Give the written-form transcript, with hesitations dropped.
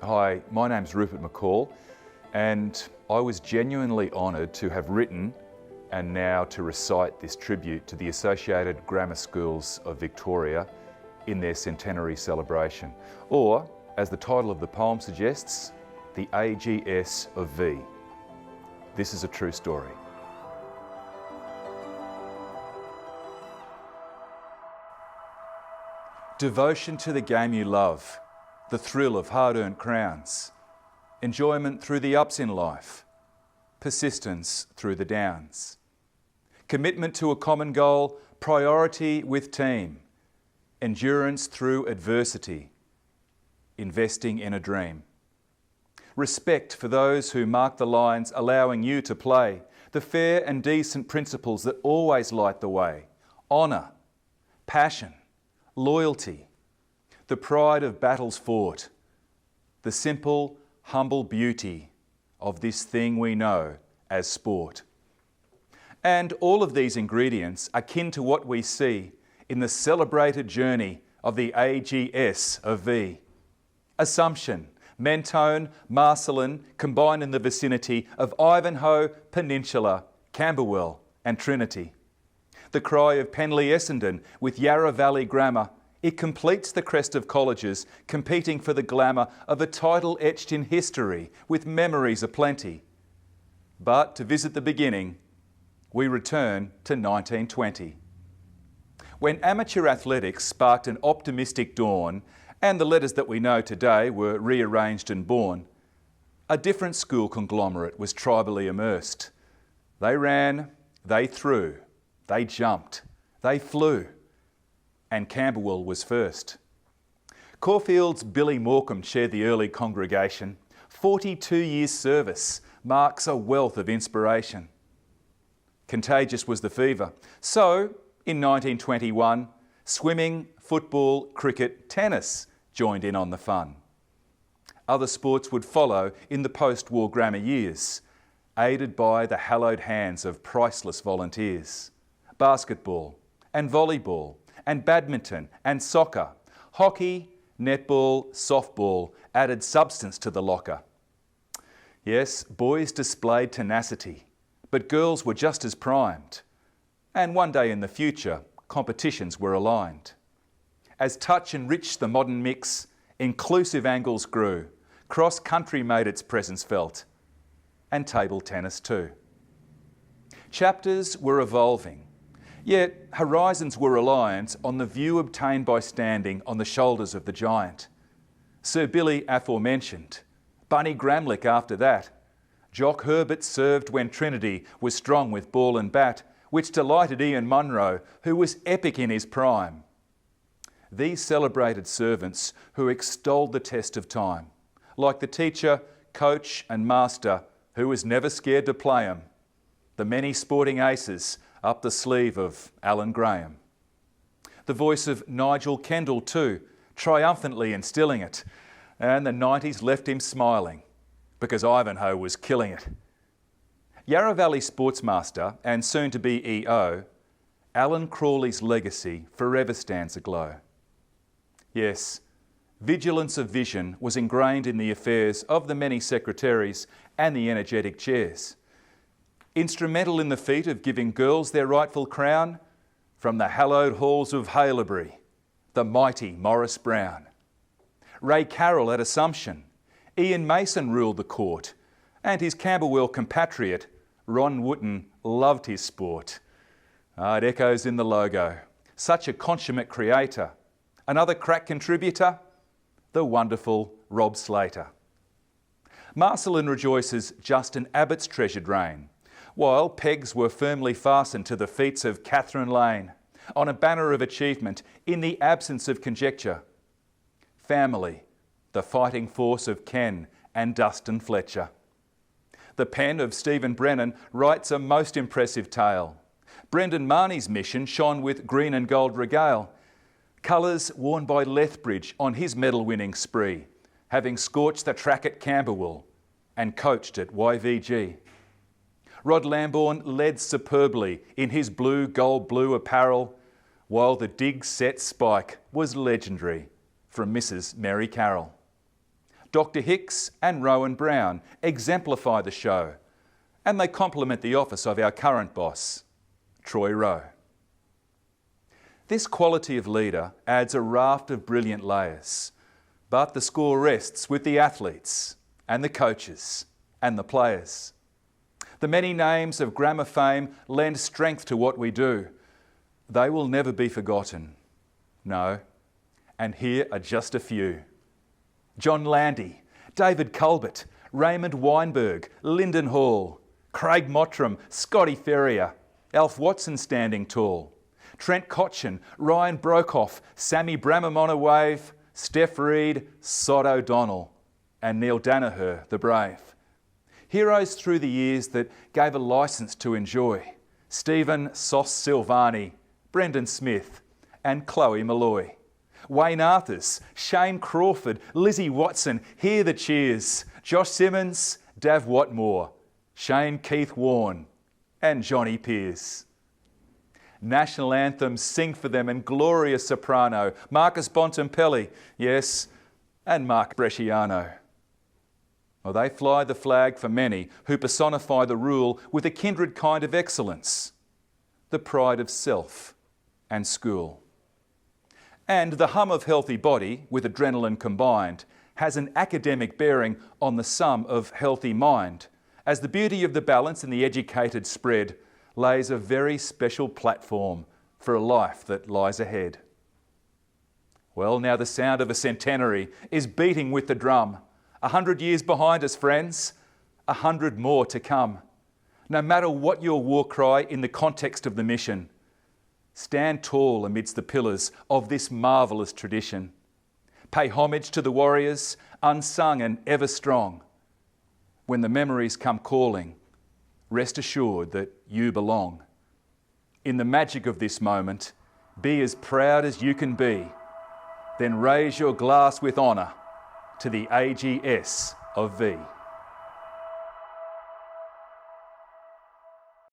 Hi, my name's Rupert McCall, and I was genuinely honoured to have written and now to recite this tribute to the Associated Grammar Schools of Victoria in their Centenary Celebration, or, as the title of the poem suggests, the AGS of V. This is a true story. Devotion to the game you love, the thrill of hard-earned crowns, enjoyment through the ups in life, persistence through the downs, commitment to a common goal, priority with team, endurance through adversity, investing in a dream, respect for those who mark the lines allowing you to play, the fair and decent principles that always light the way, honour, passion, loyalty, the pride of battles fought, the simple, humble beauty of this thing we know as sport. And all of these ingredients are akin to what we see in the celebrated journey of the AGS of V. Assumption, Mentone, Marcellin combined in the vicinity of Ivanhoe, Peninsula, Camberwell and Trinity. The cry of Penley Essendon with Yarra Valley Grammar, it completes the crest of colleges competing for the glamour of a title etched in history with memories aplenty. But to visit the beginning, we return to 1920. When amateur athletics sparked an optimistic dawn and the letters that we know today were rearranged and born, a different school conglomerate was tribally immersed. They ran, they threw, they jumped, they flew, and Camberwell was first. Caulfield's Billy Morecambe chaired the early congregation. 42 years' service marks a wealth of inspiration. Contagious was the fever. So, in 1921, swimming, football, cricket, tennis joined in on the fun. Other sports would follow in the post-war grammar years, aided by the hallowed hands of priceless volunteers. Basketball and volleyball and badminton and soccer, hockey, netball, softball added substance to the locker. Yes, boys displayed tenacity, but girls were just as primed. And one day in the future, competitions were aligned. As touch enriched the modern mix, inclusive angles grew, cross-country made its presence felt, and table tennis too. Chapters were evolving, yet horizons were reliant on the view obtained by standing on the shoulders of the giant. Sir Billy aforementioned, Bunny Gramlich after that, Jock Herbert served when Trinity was strong with ball and bat, which delighted Ian Munro, who was epic in his prime. These celebrated servants who extolled the test of time, like the teacher, coach and master who was never scared to play 'em, the many sporting aces up the sleeve of Alan Graham. The voice of Nigel Kendall too, triumphantly instilling it, and the 90s left him smiling, because Ivanhoe was killing it. Yarra Valley sportsmaster and soon-to-be EO, Alan Crawley's legacy forever stands aglow. Yes, vigilance of vision was ingrained in the affairs of the many secretaries and the energetic chairs. Instrumental in the feat of giving girls their rightful crown, from the hallowed halls of Haileybury, the mighty Morris Brown. Ray Carroll at Assumption, Ian Mason ruled the court, and his Camberwell compatriot, Ron Wootton, loved his sport. It echoes in the logo. Such a consummate creator. Another crack contributor, the wonderful Rob Slater. Marcellin rejoices Justin Abbott's treasured reign, while pegs were firmly fastened to the feats of Catherine Lane, on a banner of achievement in the absence of conjecture. Family, the fighting force of Ken and Dustin Fletcher. The pen of Stephen Brennan writes a most impressive tale. Brendan Marnie's mission shone with green and gold regale, colours worn by Lethbridge on his medal-winning spree, having scorched the track at Camberwell and coached at YVG. Rod Lambourne led superbly in his blue, gold blue apparel, while the dig set spike was legendary from Mrs Mary Carroll. Dr. Hicks and Rowan Brown exemplify the show, and they complement the office of our current boss, Troy Rowe. This quality of leader adds a raft of brilliant layers, but the score rests with the athletes and the coaches and the players. The many names of grammar fame lend strength to what we do. They will never be forgotten. No, and here are just a few. John Landy, David Culbert, Raymond Weinberg, Lyndon Hall, Craig Mottram, Scotty Ferrier, Alf Watson standing tall, Trent Cotchin, Ryan Brokoff, Sammy Bramham on a wave, Steph Reid, Sod O'Donnell, and Neil Danaher, the brave. Heroes through the years that gave a licence to enjoy. Stephen Sauce Silvani, Brendan Smith, and Chloe Malloy. Wayne Arthurs, Shane Crawford, Lizzie Watson, hear the cheers. Josh Simmons, Dav Watmore, Shane Keith Warne, and Johnny Pearce. National anthems sing for them and Gloria Soprano, Marcus Bontempelli, yes, and Mark Bresciano. Well, they fly the flag for many who personify the rule with a kindred kind of excellence, the pride of self and school. And the hum of healthy body, with adrenaline combined, has an academic bearing on the sum of healthy mind, as the beauty of the balance and the educated spread lays a very special platform for a life that lies ahead. Well, now the sound of a centenary is beating with the drum. 100 years behind us, friends, 100 more to come. No matter what your war cry in the context of the mission, stand tall amidst the pillars of this marvellous tradition. Pay homage to the warriors, unsung and ever strong. When the memories come calling, rest assured that you belong. In the magic of this moment, be as proud as you can be. Then raise your glass with honour to the AGS of V.